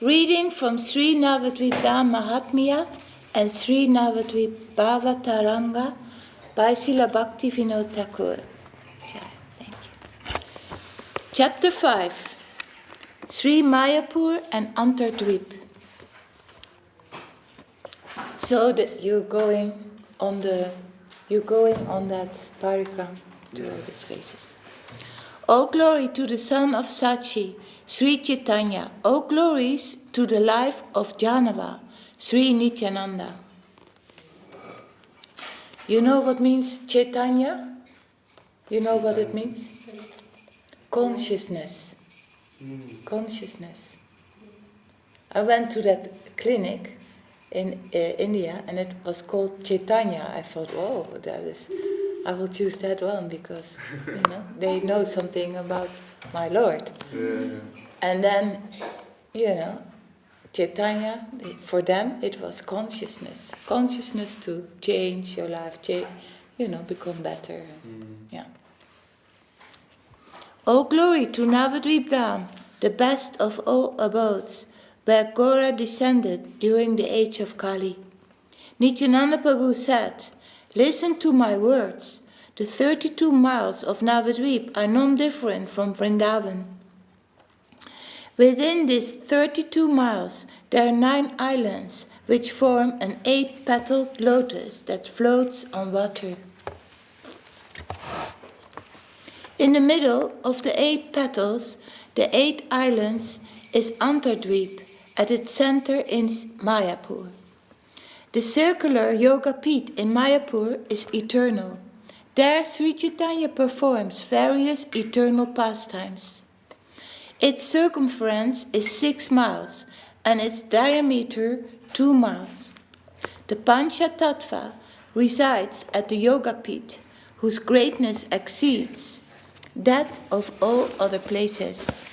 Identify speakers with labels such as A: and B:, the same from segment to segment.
A: Reading from Sri Navadwip Mahatmya and Sri Navadwip Bhavataranga by Srila Bhakti Vinod Thakur. Thank you. Chapter 5. Sri Mayapur and Antardwip. So that you're going on that parikram to all these places. All glory to the son of Sachi, Sri Chaitanya. All glories to the life of Janava, Sri Nityananda. You know what means Chaitanya? You know what it means? Consciousness. Consciousness. I went to that clinic in India and it was called Chaitanya. I thought, oh, I will choose that one because they know something about my Lord. Yeah. And then, Chaitanya, for them it was consciousness. Consciousness to change your life, become better. Yeah. All glory to Navadwip Dham, the best of all abodes, where Gora descended during the age of Kali. Nityananda Prabhu said, "Listen to my words. The 32 miles of Navadwip are non-different from Vrindavan. Within these 32 miles, there are 9 islands which form an 8-petaled lotus that floats on water. In the middle of the 8 petals, the 8 islands, is Antardwip. At its center is Mayapur. The circular yoga pit in Mayapur is eternal. There Sri Chaitanya performs various eternal pastimes. Its circumference is 6 miles and its diameter 2 miles. The Pancha Tattva resides at the yoga pit, whose greatness exceeds that of all other places.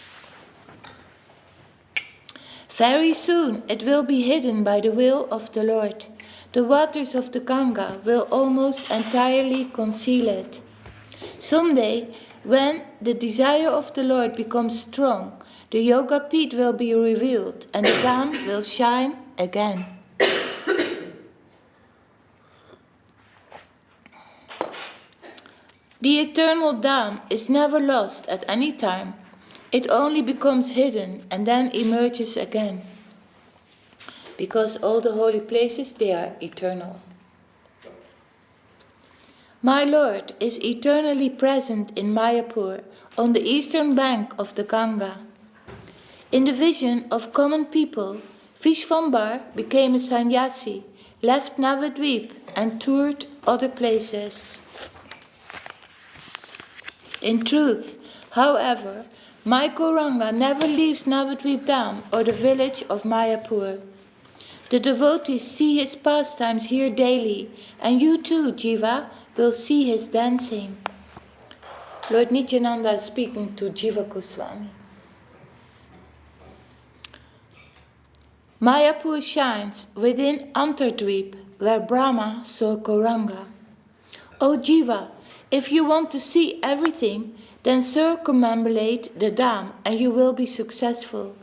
A: Very soon it will be hidden by the will of the Lord. The waters of the Ganga will almost entirely conceal it. Someday, when the desire of the Lord becomes strong, the yoga pit will be revealed and the Dham will shine again." The eternal Dham is never lost at any time. It only becomes hidden and then emerges again. Because all the holy places, they are eternal. My Lord is eternally present in Mayapur, on the eastern bank of the Ganga. In the vision of common people, Vishvambar became a sannyasi, left Navadwip and toured other places. In truth, however, my Gauranga never leaves Navadwip Dham or the village of Mayapur. The devotees see his pastimes here daily, and you too, Jiva, will see his dancing. Lord Nityananda is speaking to Jiva Goswami. Mayapur shines within Antardwip, where Brahma saw Gauranga. O Jiva, if you want to see everything, then circumambulate the Dham and you will be successful.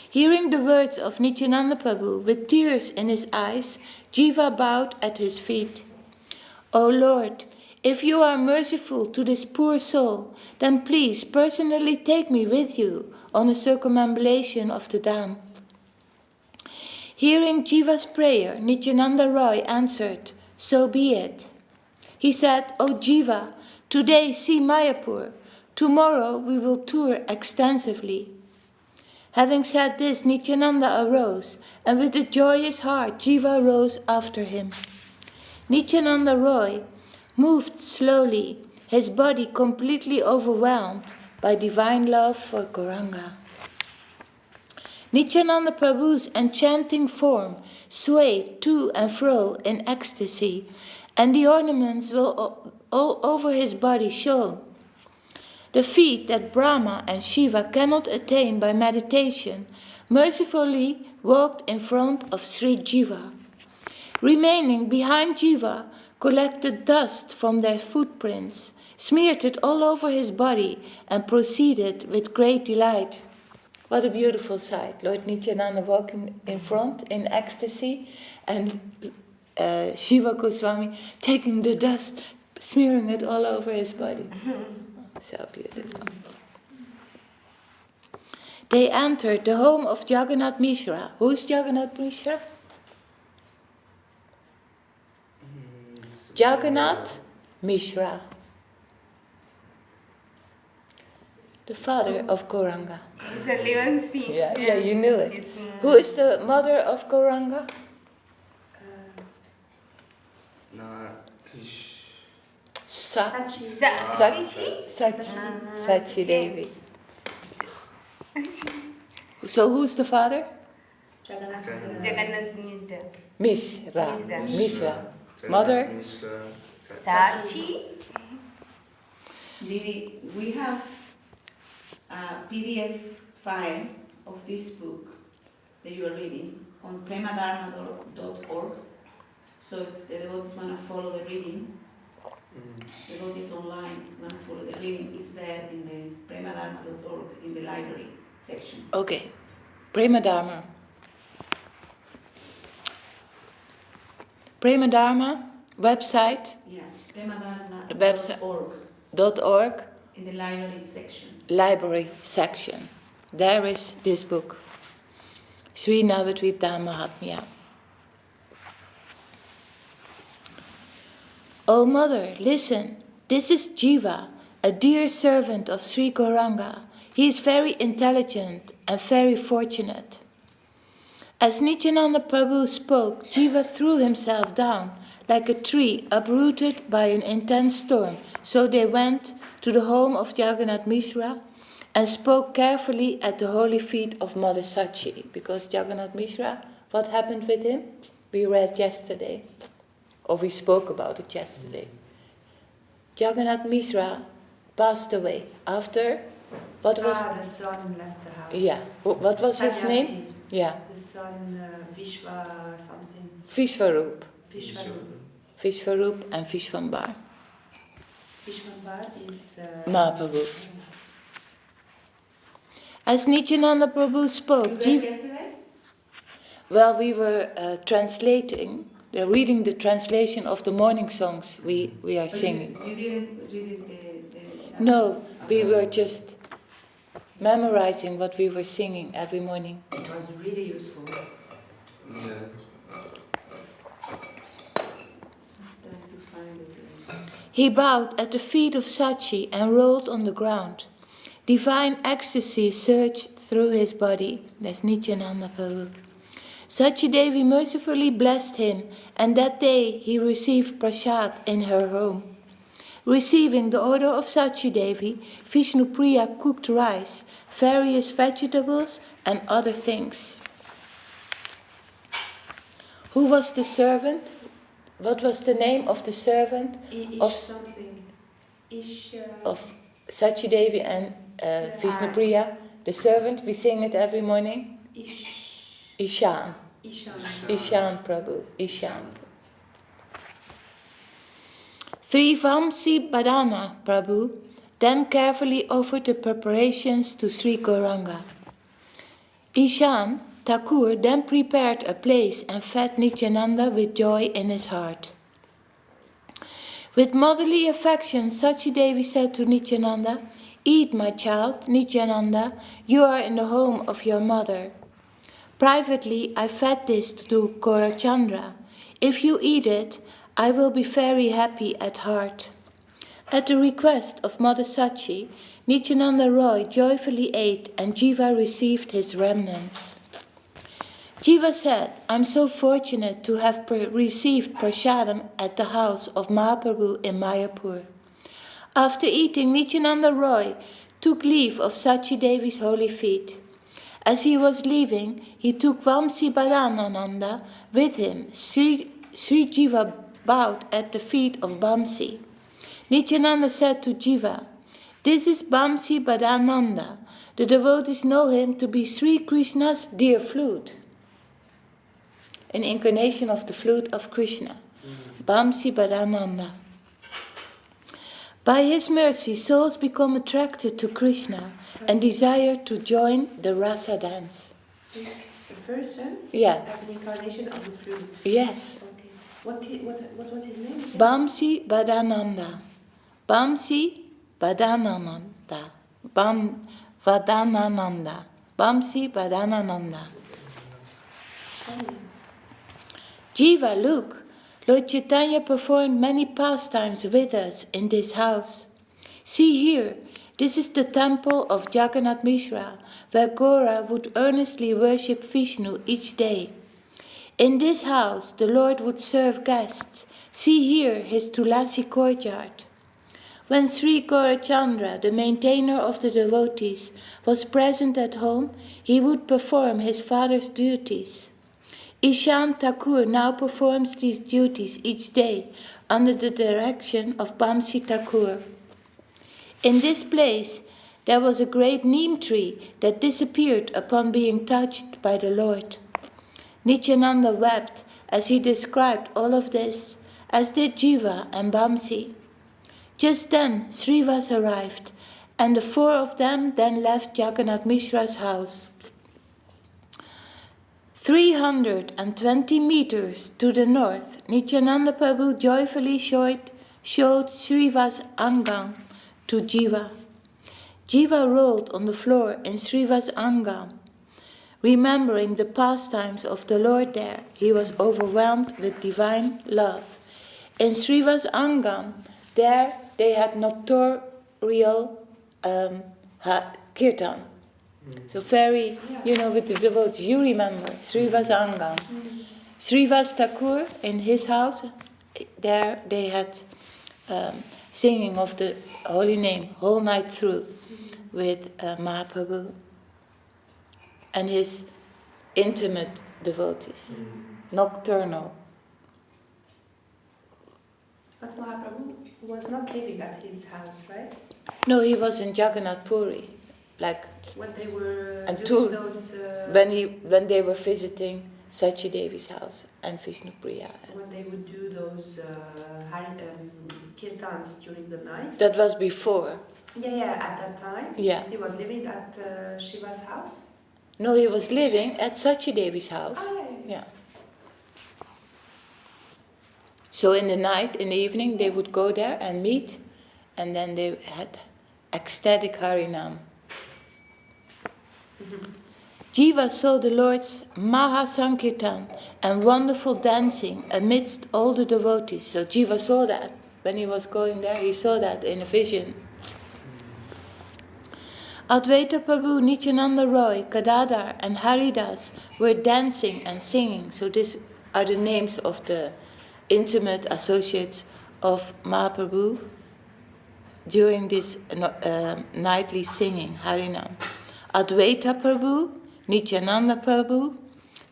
A: Hearing the words of Nityananda Prabhu with tears in his eyes, Jiva bowed at his feet. O Lord, if you are merciful to this poor soul, then please personally take me with you on a circumambulation of the Dham. Hearing Jiva's prayer, Nityananda Roy answered, "So be it." He said, "O Jiva, today see Mayapur. Tomorrow we will tour extensively." Having said this, Nityananda arose, and with a joyous heart Jiva rose after him. Nityananda Roy moved slowly, his body completely overwhelmed by divine love for Gauranga. Nityananda Prabhu's enchanting form swayed to and fro in ecstasy, and the ornaments all over his body shone. The feat that Brahma and Shiva cannot attain by meditation mercifully walked in front of Sri Jiva. Remaining behind Jiva, collected dust from their footprints, smeared it all over his body, and proceeded with great delight. What a beautiful sight. Lord Nityananda walking in front in ecstasy, and Shiva Goswami taking the dust, smearing it all over his body. So beautiful. They entered the home of Jagannath Mishra. Who's Jagannath Mishra? Jagannath Mishra, the father of Gauranga.
B: It's a living scene.
A: Yeah, you knew it. Who is the mother of Gauranga? Sachi DD. So who's the father?
B: Jagannath
A: Mishra. Mother?
B: Sachi.
C: Didi, we have a PDF file of this book that you are reading on premadharma.org. So if the devotees want to follow the reading, the devotees online want to follow the reading, it's there in the premadharma.org in the library section.
A: Okay. Premadharma. Premadharma website.
C: Yeah, premadharma.org.
A: .org.
C: In the library section.
A: Library section. There is this book. Sri Navadwip Dhama Mahatmya. Oh mother, listen. This is Jiva, a dear servant of Sri Gauranga. He is very intelligent and very fortunate. As Nityananda Prabhu spoke, Jiva threw himself down like a tree uprooted by an intense storm. So they went to the home of Jagannath Mishra and spoke carefully at the holy feet of Mother Sachi. Because Jagannath Mishra, what happened with him? We read yesterday, or we spoke about it yesterday. Jagannath Mishra passed away after, what was...
D: the son left the house.
A: Yeah, what was his
D: Sannyasi.
A: name? Yeah.
D: The son, Vishwa something.
A: Vishvarup.
D: Vishwarup.
A: And Vishvambar.
D: Vishwambar is...
A: Mahaprabhu. As Nityananda Prabhu spoke,
C: You read yesterday?
A: well, we were reading the translation of the morning songs we are singing.
C: You didn't read the
A: No, we were just memorizing what we were singing every morning.
D: It was really useful.
A: He bowed at the feet of Sachi and rolled on the ground. Divine ecstasy surged through his body. That's Nityananda Prabhu. Sachi Devi mercifully blessed him, and that day he received prasad in her home. Receiving the order of Sachi Devi, Vishnupriya cooked rice, various vegetables, and other things. Who was the servant? What was the name of the servant of Sachi Devi and Vishnupriya? The servant, we sing it every morning. Ishan Prabhu. Ishan. Vamsi Badana Prabhu then carefully offered the preparations to Sri Gauranga. Ishan Thakur then prepared a place and fed Nityananda with joy in his heart. With motherly affection, Sachi Devi said to Nityananda, "Eat, my child, Nityananda, you are in the home of your mother. Privately, I fed this to Gaurachandra. If you eat it, I will be very happy at heart." At the request of Mother Sachi, Nityananda Roy joyfully ate and Jiva received his remnants. Jiva said, "I'm so fortunate to have received prasadam at the house of Mahaprabhu in Mayapur." After eating, Nityananda Roy took leave of Sachi Devi's holy feet. As he was leaving, he took Vamsi Badanananda with him. Sri Jiva bowed at the feet of Vamsi. Nityananda said to Jiva, "This is Vamsi Badananda. The devotees know him to be Sri Krishna's dear flute." An incarnation of the flute of Krishna. Vamsi Badananda. By his mercy, souls become attracted to Krishna and desire to join the rasa dance.
D: This person
A: Yeah.
D: as an incarnation of the flute.
A: Yes.
D: Okay. What was his name?
A: Bamsi Vadananda. Bamsi Vadananda. Vadananda. Bamsi Vadananda. Jiva, look. Lord Chaitanya performed many pastimes with us in this house. See here, this is the temple of Jagannath Mishra, where Gora would earnestly worship Vishnu each day. In this house, the Lord would serve guests. See here his Tulasi courtyard. When Sri Gaurachandra, the maintainer of the devotees, was present at home, he would perform his father's duties. Ishan Thakur now performs these duties each day under the direction of Bamsi Thakur. In this place, there was a great neem tree that disappeared upon being touched by the Lord. Nityananda wept as he described all of this, as did Jiva and Bamsi. Just then, Srivas arrived, and the four of them then left Jagannath Mishra's house. 320 meters to the north, Nityananda Prabhu joyfully showed Srivas Angam to Jiva. Jiva rolled on the floor in Srivas Angam. Remembering the pastimes of the Lord there, he was overwhelmed with divine love. In Srivas Angam, there they had nocturnal kirtan. So very, with the devotees, you remember, Srivas Angam. Srivas Thakur, in his house, there they had singing of the holy name whole night through with Mahaprabhu and his intimate devotees, nocturnal.
D: But Mahaprabhu was not living at his house, right?
A: No, he was in Jagannath Puri, like
D: when they were
A: doing
D: those.
A: When they were visiting Sachi Devi's house and Vishnu Priya.
D: When they would do those kirtans during the night.
A: That was before.
D: Yeah, at that time.
A: Yeah.
D: He was living at Shiva's house.
A: No, he was living at Sachi Devi's house. Yeah. So in the night, in the evening, they would go there and meet, and then they had ecstatic Harinam. Jiva saw the Lord's Maha Sankirtan and wonderful dancing amidst all the devotees. So Jiva saw that when he was going there, he saw that in a vision. Advaita Prabhu, Nityananda Roy, Gadadhar and Haridas were dancing and singing. So these are the names of the intimate associates of Mahaprabhu during this nightly singing, Harinam. Advaita Prabhu, Nityananda Prabhu,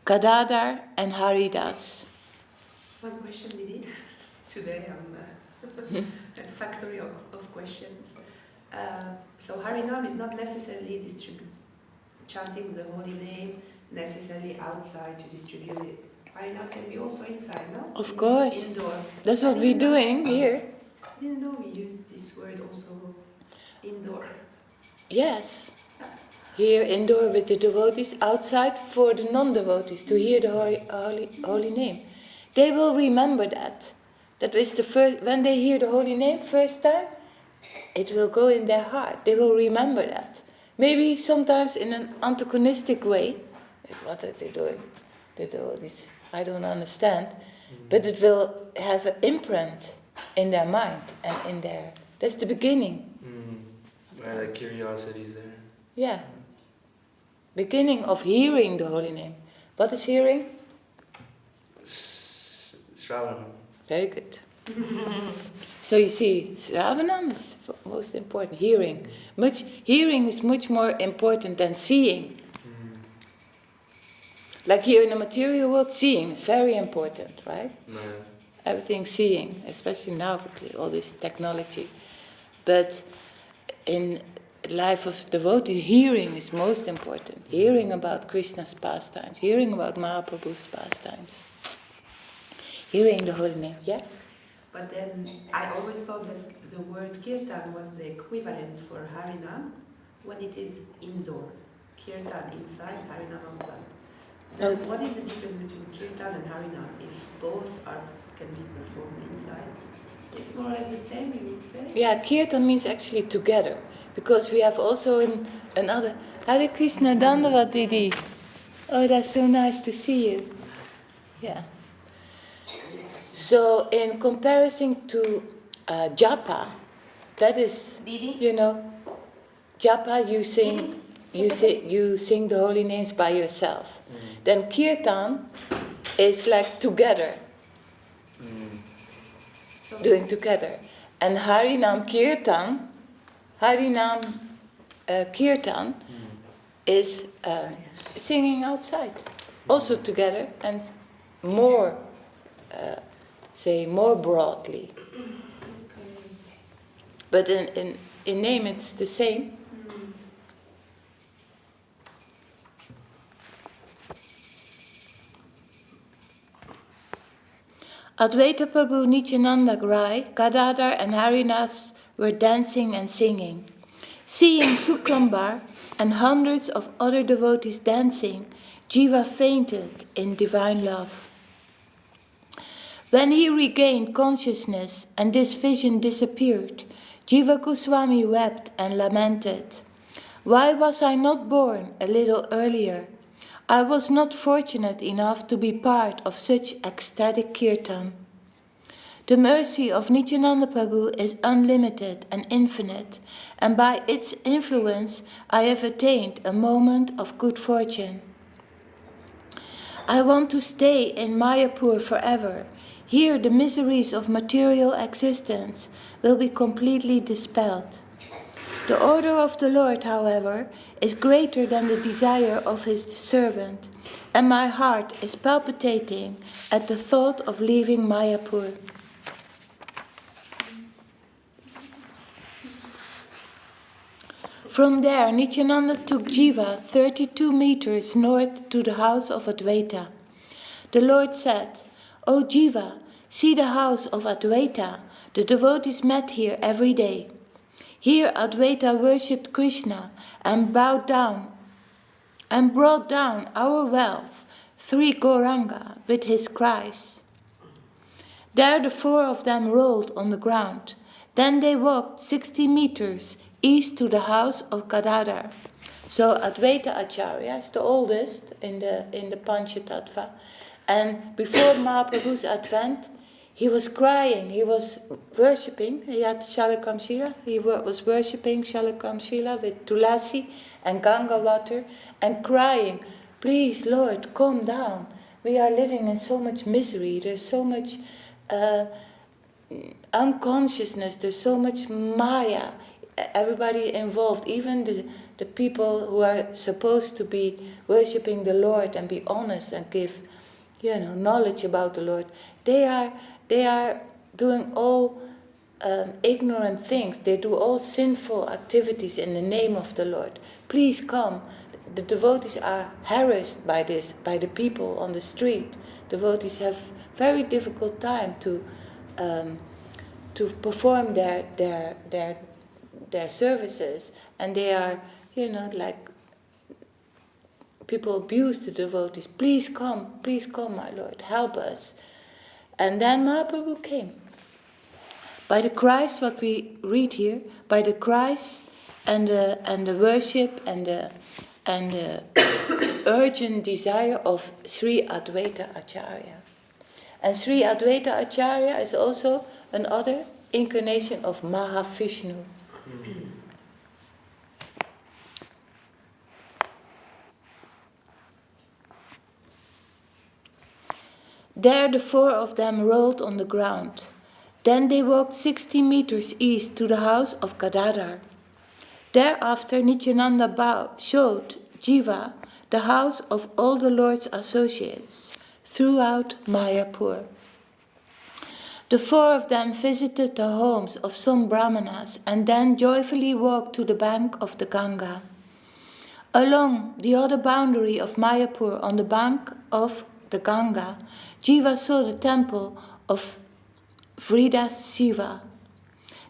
A: Gadadhar and Haridas.
D: One question we did. Today I'm a factory of questions. So Harinam is not necessarily chanting the holy name necessarily outside to distribute it. Harinam can be also inside, no?
A: Of course.
D: Indoor.
A: That's what we're doing here.
D: I didn't know we used this word also indoor.
A: Yes. Here indoor with the devotees, outside for the non-devotees to hear the holy name. They will remember that. That is the first, when they hear the holy name first time, it will go in their heart. They will remember that. Maybe sometimes in an antagonistic way. What are they doing? The devotees, I don't understand. But it will have an imprint in their mind and in their... That's the beginning.
B: The curiosity is there.
A: Yeah. Beginning of hearing the holy name. What is hearing?
B: Shravanam.
A: Very good. So you see, Shravanam is most important. Hearing. Hearing is much more important than seeing. Like here in the material world, seeing is very important, right? Everything seeing, especially now with all this technology. But in life of devotee, hearing is most important. Hearing about Krishna's pastimes, hearing about Mahaprabhu's pastimes, hearing the holy name. Yes?
D: But then I always thought that the word kirtan was the equivalent for harinam when it is indoor. Kirtan inside, harinam outside. Then what is the difference between kirtan and harinam if both can be performed inside? It's more or less the same, you would say?
A: Yeah, kirtan means actually together. Because we have also another... Hare Krishna Dandava Didi. Oh, that's so nice to see you. Yeah. So in comparison to japa, that is, you know, japa you sing the holy names by yourself. Then kirtan is like together, doing together. And harinam kirtan is singing outside, also together and more. Say more broadly, but in name it's the same. Advaita Prabhu, Nityananda Rai, Gadadhar and Haridas were dancing and singing. Seeing Suklambar and hundreds of other devotees dancing, Jiva fainted in divine love. When he regained consciousness and this vision disappeared, Jiva Goswami wept and lamented. Why was I not born a little earlier? I was not fortunate enough to be part of such ecstatic kirtan. The mercy of Nityananda Prabhu is unlimited and infinite, and by its influence I have attained a moment of good fortune. I want to stay in Mayapur forever. Here the miseries of material existence will be completely dispelled. The order of the Lord, however, is greater than the desire of his servant, and my heart is palpitating at the thought of leaving Mayapur. From there, Nityananda took Jiva 32 meters north to the house of Advaita. The Lord said, O Jiva, see the house of Advaita. The devotees met here every day. Here Advaita worshipped Krishna and bowed down and brought down our wealth, 3 Gauranga, with his cries. There the 4 of them rolled on the ground. Then they walked 60 meters east to the house of Gadadhar. So Advaita Acharya is the oldest in the Panchatattva. And before Mahaprabhu's advent, he was crying, he was worshipping, he had Shalakram Shila, he was worshipping Shalakram Shila with Tulasi and Ganga water and crying, please Lord, calm down. We are living in so much misery, there's so much unconsciousness, there's so much Maya. Everybody involved, even the people who are supposed to be worshipping the Lord and be honest and give, knowledge about the Lord, they are doing all ignorant things. They do all sinful activities in the name of the Lord. Please come. The devotees are harassed by this, by the people on the street. Devotees have very difficult time to perform their services, and they are, like people abuse the devotees. Please come, my Lord, help us. And then Mahaprabhu came. By the cries, what we read here, by the cries and the worship and the urgent desire of Sri Advaita Acharya. And Sri Advaita Acharya is also another incarnation of Mahavishnu. There the 4 of them rolled on the ground. Then they walked 60 meters east to the house of Gadadhar. Thereafter Nityananda showed Jiva the house of all the Lord's associates throughout Mayapur. The 4 of them visited the homes of some brahmanas and then joyfully walked to the bank of the Ganga. Along the other boundary of Mayapur, on the bank of the Ganga, Jiva saw the temple of Vrida Shiva.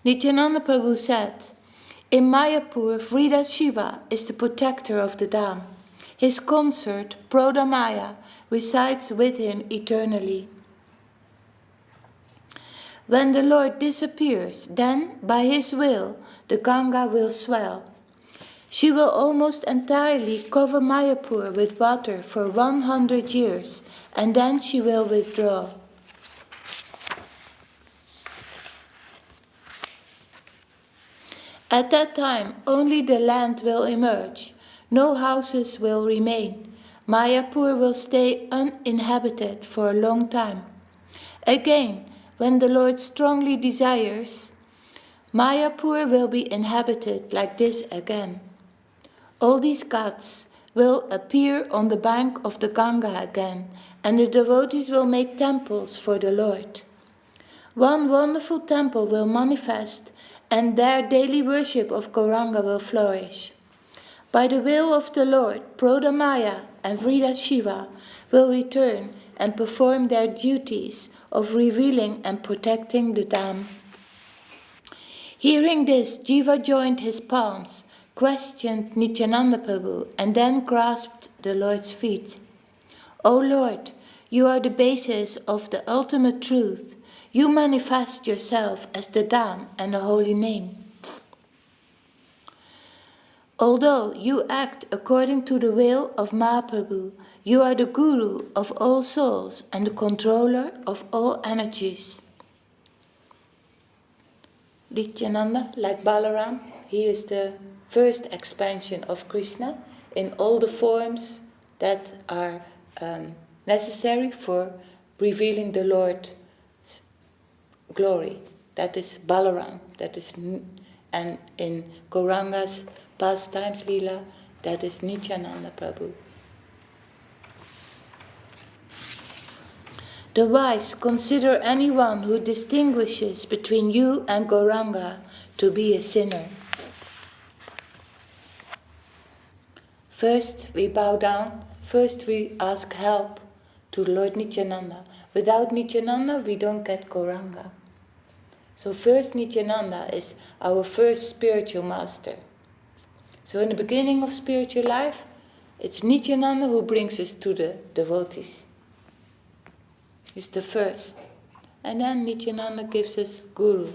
A: Nityananda Prabhu said, in Mayapur, Vrida Shiva is the protector of the Dham. His consort, Prodamaya, resides with him eternally. When the Lord disappears, then, by his will, the Ganga will swell. She will almost entirely cover Mayapur with water for 100 years, and then she will withdraw. At that time, only the land will emerge. No houses will remain. Mayapur will stay uninhabited for a long time. Again, when the Lord strongly desires, Mayapur will be inhabited like this again. All these gods will appear on the bank of the Ganga again, and the devotees will make temples for the Lord. One wonderful temple will manifest, and their daily worship of Gauranga will flourish. By the will of the Lord, Prodamaya and Vrida Shiva will return and perform their duties of revealing and protecting the Dham. Hearing this, Jiva joined his palms, questioned Nityananda Prabhu, and then grasped the Lord's feet. O Lord, you are the basis of the ultimate truth. You manifest yourself as the Dham and the holy name. Although you act according to the will of Mahaprabhu, you are the guru of all souls and the controller of all energies. Nityananda, like Balaram, he is the first expansion of Krishna in all the forms that are necessary for revealing the Lord's glory. That is Balaram, and in Gauranga's pastimes Leela, that is Nityananda Prabhu. The wise consider anyone who distinguishes between you and Gauranga to be a sinner. First we bow down, first we ask help to Lord Nityananda. Without Nityananda we don't get Gauranga. So first Nityananda is our first spiritual master. So in the beginning of spiritual life, it's Nityananda who brings us to the devotees. He's the first. And then Nityananda gives us Guru.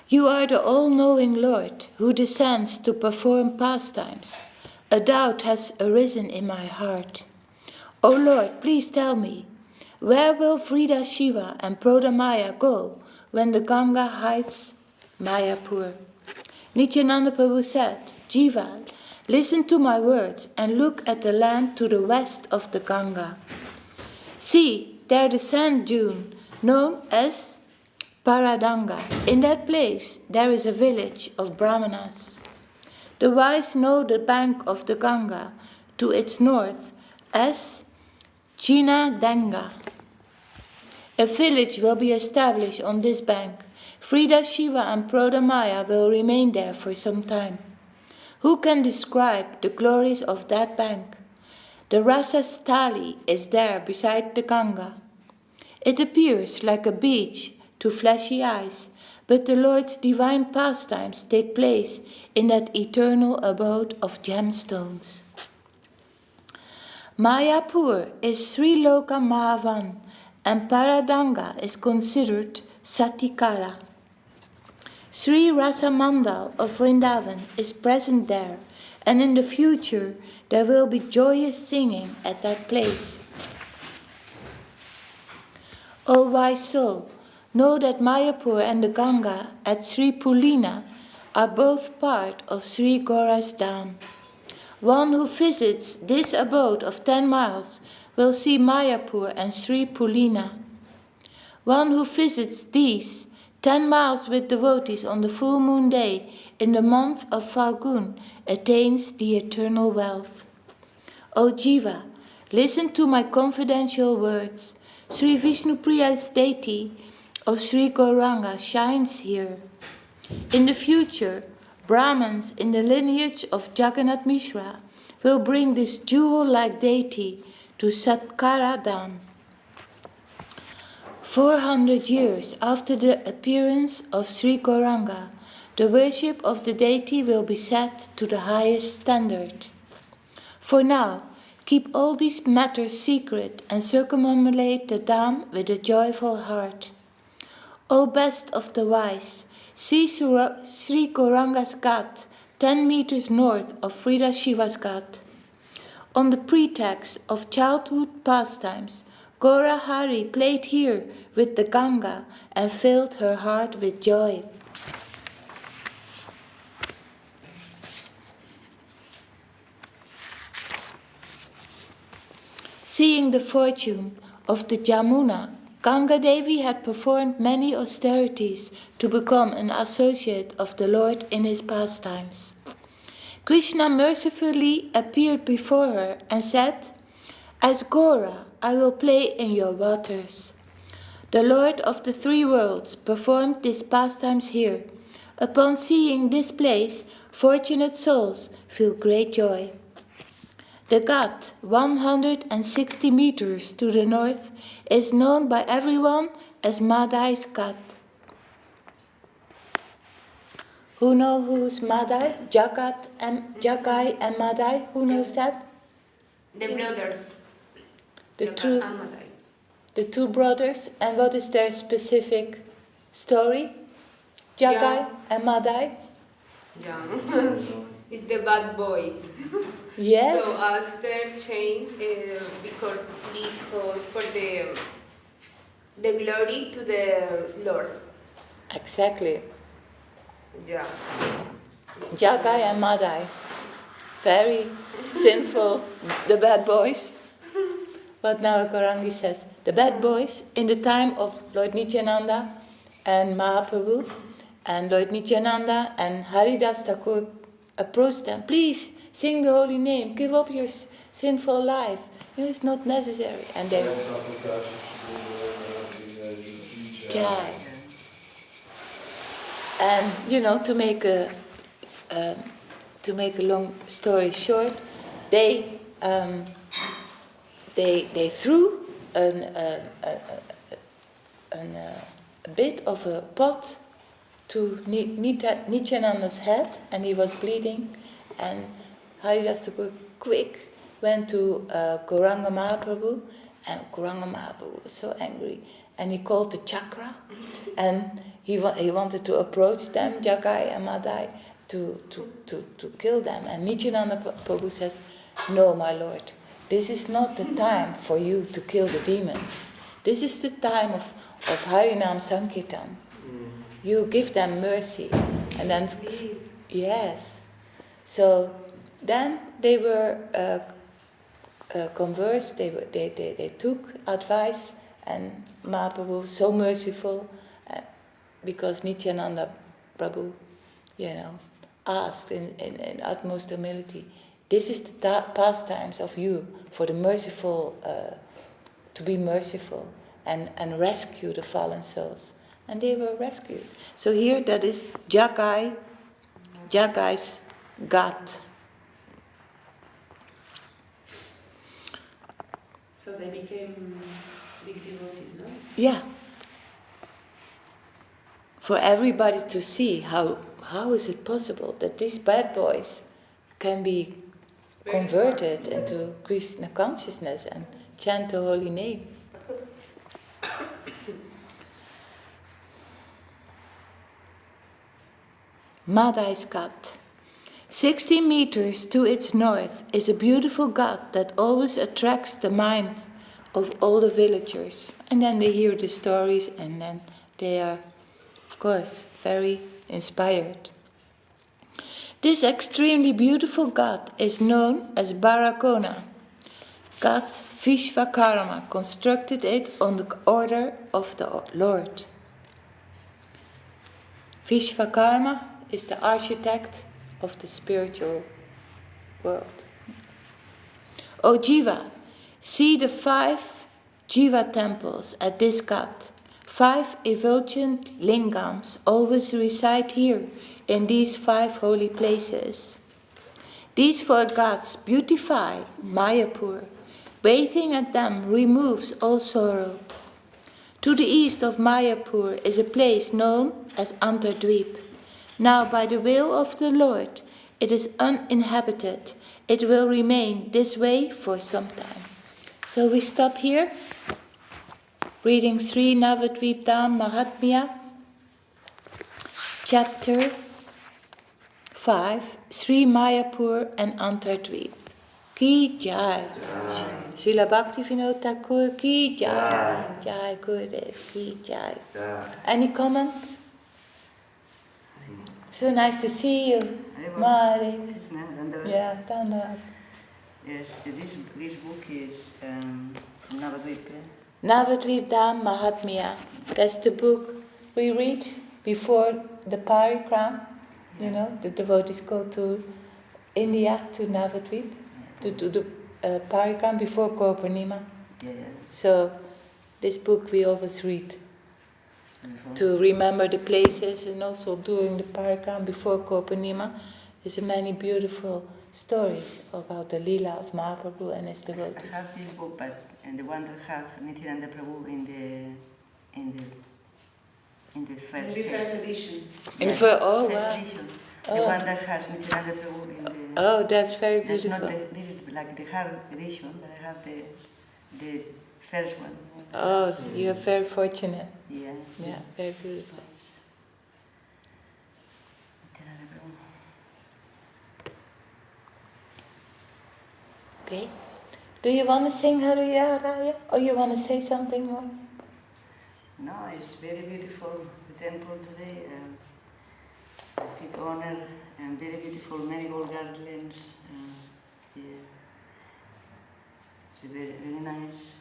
A: You are the all-knowing Lord who descends to perform pastimes. A doubt has arisen in my heart. O Lord, please tell me, where will Vrida Shiva and Prodamaya go when the Ganga hides Mayapur? Nityananda Prabhu said, Jiva, listen to my words and look at the land to the west of the Ganga. See, there the sand dune, known as Paradanga. In that place there is a village of Brahmanas. The wise know the bank of the Ganga to its north as Chinadanga. A village will be established on this bank. Vrida Shiva and Prodamaya will remain there for some time. Who can describe the glories of that bank? The Rasastali is there beside the Ganga. It appears like a beach to fleshy eyes, but the Lord's divine pastimes take place in that eternal abode of gemstones. Mayapur is Sri Loka Mahavan, and Paradanga is considered Satikara. Sri Rasamandal of Vrindavan is present there, and in the future there will be joyous singing at that place. O wise soul, know that Mayapur and the Ganga at Sri Pulina are both part of Sri Gaura's Dham. One who visits this abode of 10 miles will see Mayapur and Sri Pulina. One who visits these 10 miles with devotees on the full moon day in the month of Falgun attains the eternal wealth. O Jiva, listen to my confidential words. Sri Vishnupriya's deity of Sri Gauranga shines here. In the future, Brahmins in the lineage of Jagannath Mishra will bring this jewel-like deity to Satkara Dham. 400 years after the appearance of Sri Gauranga, the worship of the deity will be set to the highest standard. For now, keep all these matters secret and circumambulate the Dham with a joyful heart. O best of the wise, see Sri Gauranga's Ghat, 10 meters north of Frida Shiva's Ghat. On the pretext of childhood pastimes, Gaura Hari played here with the Ganga and filled her heart with joy. Seeing the fortune of the Jamuna, Ganga Devi had performed many austerities to become an associate of the Lord in his pastimes. Krishna mercifully appeared before her and said, "As Gaura, I will play in your waters." The Lord of the three worlds performed these pastimes here. Upon seeing this place, fortunate souls feel great joy. The Ghat, 160 meters to the north, is known by everyone as Madai's Ghat. Who knows who's Madai? Jagai and Madai, who knows that?
D: The brothers.
A: The two brothers, and what is their specific story? Jagai and Madai?
E: Yeah. It's the bad boys.
A: Yes.
E: So Aster changed because for the glory to the Lord.
A: Exactly.
E: Yeah.
A: Jagai and Madai. Very sinful, the bad boys. But now Gaurangi says, the bad boys in the time of Lord Nityananda and Mahaprabhu, and Lord Nityananda and Haridas Thakur approached them. Please sing the holy name. Give up your sinful life. It's not necessary. And they and to make a long story short, they threw a bit of a pot to Nityananda's head, and he was bleeding, and Haridas Thakur quick went to Gauranga Mahaprabhu, and Gauranga Mahaprabhu was so angry, and he called the chakra, and he wanted to approach them, Jagai and Madai, to kill them, and Nityananda Prabhu says, "No, my lord, this is not the time for you to kill the demons. This is the time of Harinam Sankirtan. You give them mercy." And then, yes. So then they were conversed, they took advice, and Mahaprabhu was so merciful, because Nityananda Prabhu, asked in utmost humility, "This is the pastimes of you for the merciful, to be merciful and rescue the fallen souls." And they were rescued. So here that is Jagai's Ghat.
D: So they became big devotees, no?
A: Yeah. For everybody to see how is it possible that these bad boys can be converted into Krishna consciousness and chant the holy name. Madai's Ghat. 60 meters to its north is a beautiful ghat that always attracts the mind of all the villagers. And then they hear the stories, and then they are, of course, very inspired. This extremely beautiful ghat is known as Barakona. Ghat Vishvakarma constructed it on the order of the Lord. Vishvakarma is the architect of the spiritual world. O Jiva, see the 5 Jiva temples at this ghat. 5 effulgent lingams always reside here in these 5 holy places. These 4 ghats beautify Mayapur. Bathing at them removes all sorrow. To the east of Mayapur is a place known as Antardwip. Now by the will of the Lord, it is uninhabited. It will remain this way for some time. So we stop here, reading Sri Navadwip Dhama Mahatmya, chapter 5, Sri Mayapur and Antardwip. Ki Jai. Srila Bhakti Vinod Thakur Ki Jai. Jai Gurudev Ki Jai. Any comments? So nice to see you. Mari. Yeah, Dhama.
F: Yes, this book is Navadwip.
A: Navadwip Dhama Mahatmya. That's the book we read before the parikram. You know, the devotees go to India, to Navadwip, to do the parikram before Purnima.
F: Yeah.
A: So this book we always read to remember the places, and also during the parikram before Purnima, there's many beautiful stories about the Leela of Mahaprabhu and his devotees.
F: I have this book, but and the one that have Nityananda Prabhu in the first
C: edition.
A: In
F: first
A: wow.
F: edition. The
A: Oh.
F: one that has Nityananda Prabhu in the.
A: Oh, that's very
F: That's
A: beautiful.
F: not this is like the hard edition, but I have the first one.
A: Oh, you're very fortunate.
F: Yeah.
A: Yeah, very beautiful.
F: Nityananda Prabhu.
A: Okay. Do you want to sing Hariya Raya? Or you want to say something more?
F: No, it's very beautiful, the temple today. With honor and very beautiful marigold gardens. Yeah. It's very, very nice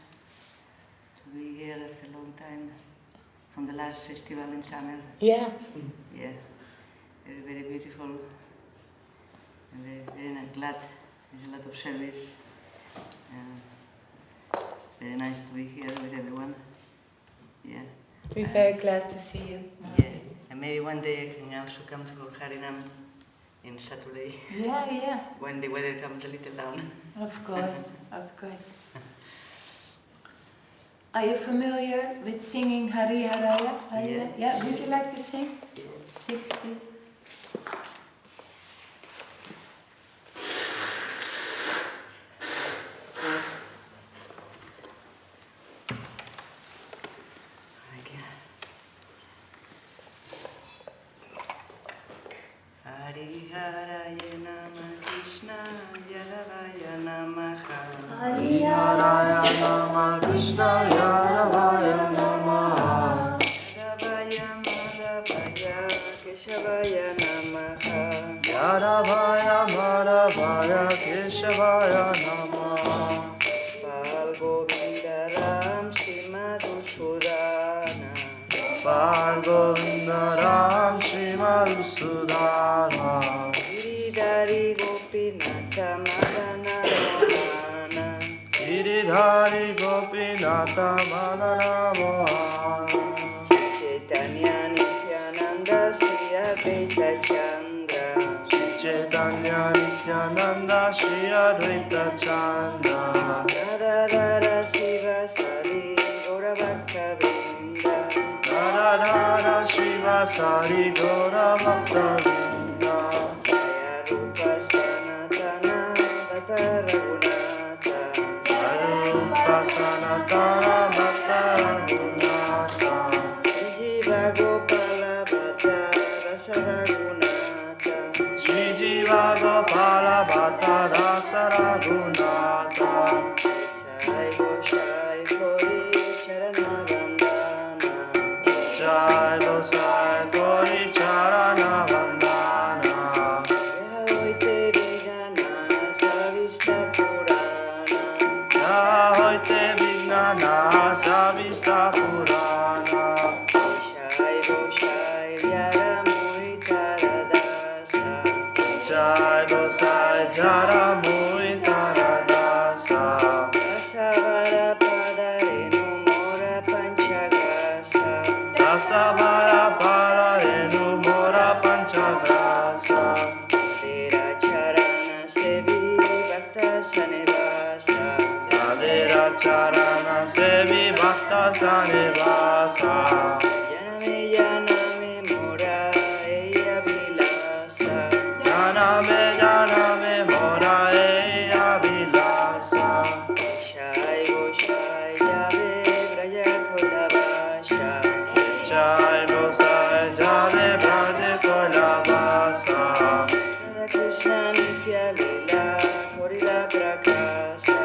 F: to be here after a long time from the last festival in summer.
A: Yeah.
F: Yeah, very, very beautiful and very, very glad. There's a lot of service. Very nice to be here with everyone. Yeah.
A: We're very glad to see you.
F: Yeah, and maybe one day I can also come to Harinam in Saturday
A: Yeah.
F: when the weather comes a little down.
A: Of course, of course. Are you familiar with singing Hariya Raya? Yeah. Would you like to sing? 60.
F: Hariharaya Nama Krishna Yadavaya Namaha.
B: Hariharaya Nama Krishna Yadavaya Namaha.
F: Yadavaya Madhavaya Keshavaya Namaha.
B: Yadavaya Madhavaya Keshavaya Namaha.
F: Pal Govinda Ram Srimadhusudana.
B: Pal Govinda Ram Srimadhusudana.
F: Giridhari Gopinatha Madana Mohana.
B: Giridhari Gopinatha Madana Mohana.
F: Chaitanya Nityananda Sri Advaita Chandra.
B: Chaitanya Nityananda Shri Advaita Chandra.
F: Radha Shiva Sari Gaura Bhakta Vrinda.
B: Radha Shiva Sari Gaura Bhakta Vrinda.
F: Jaya Rupa Sanatana Bhakta Raghunatha.
B: Arupa Sanatana Bhakta Raghunatha.
F: Jiva Gopala Bhata Rasa Raghunatha.
B: Shri Jiva Gopala Bhatta Rasa Raghunatha.
F: Sai Goshai Kori Charana Vandana.
B: Jai Dosai Kori Charana Vandana.
F: Hoite Vijana Savista Purana.
B: Jahoite Vignana Savista Purana.
F: Shai Goshai Yara Muritara Dasa.
B: Jai Dosai Jara Muitara Dasa.
F: Dasavara Padarenu Mora Panchagasa.
B: Dasavara Para Renu Mora Panchadasa.
F: Tera Charana Sevi Bhakta Sanivasa.
B: Adera Charana sevi bhakta sanivasa.
G: Janame mora eya vilasa.
B: Janame mora eya vilasa.
G: Shai Goshai jave braja kodavasha.
B: Jai Gosai jave braja kodavasa.
G: Radha Krishna nitya lila korila prakasa.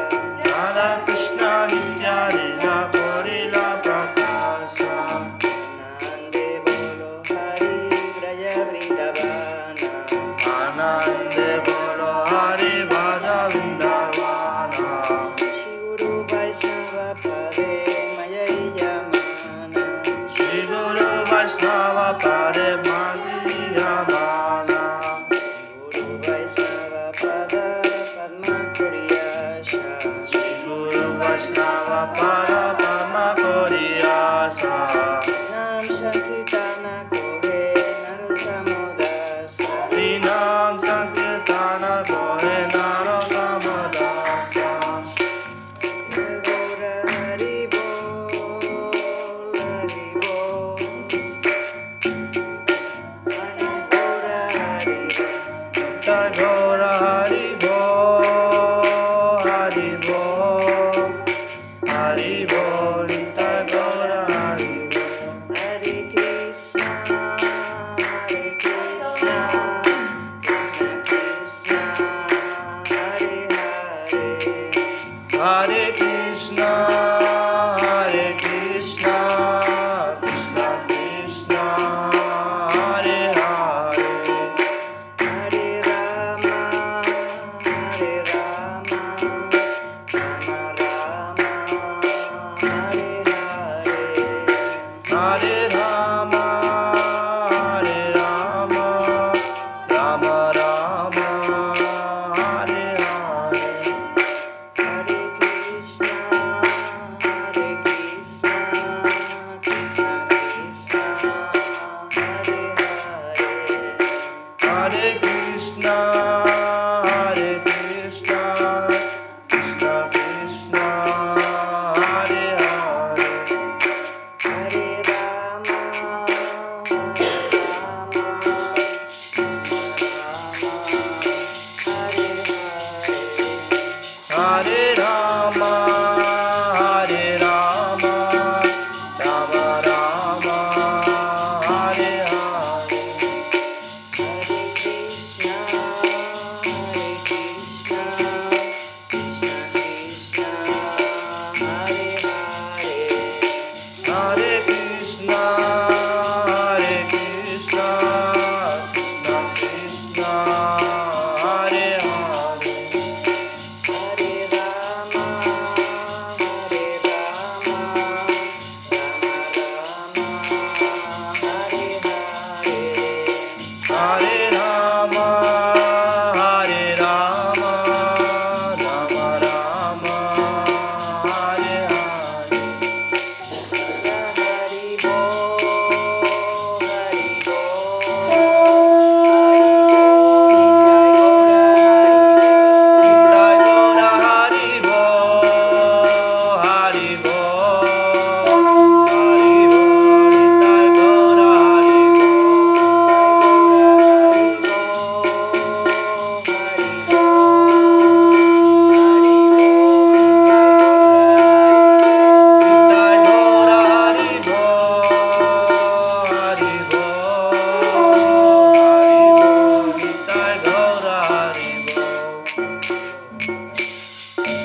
B: Radha Krishna nitya lila korila prakasa.
G: Nande bolo hari braja vrindavana.
B: Anande bolo Hari Bhaja Vrinda.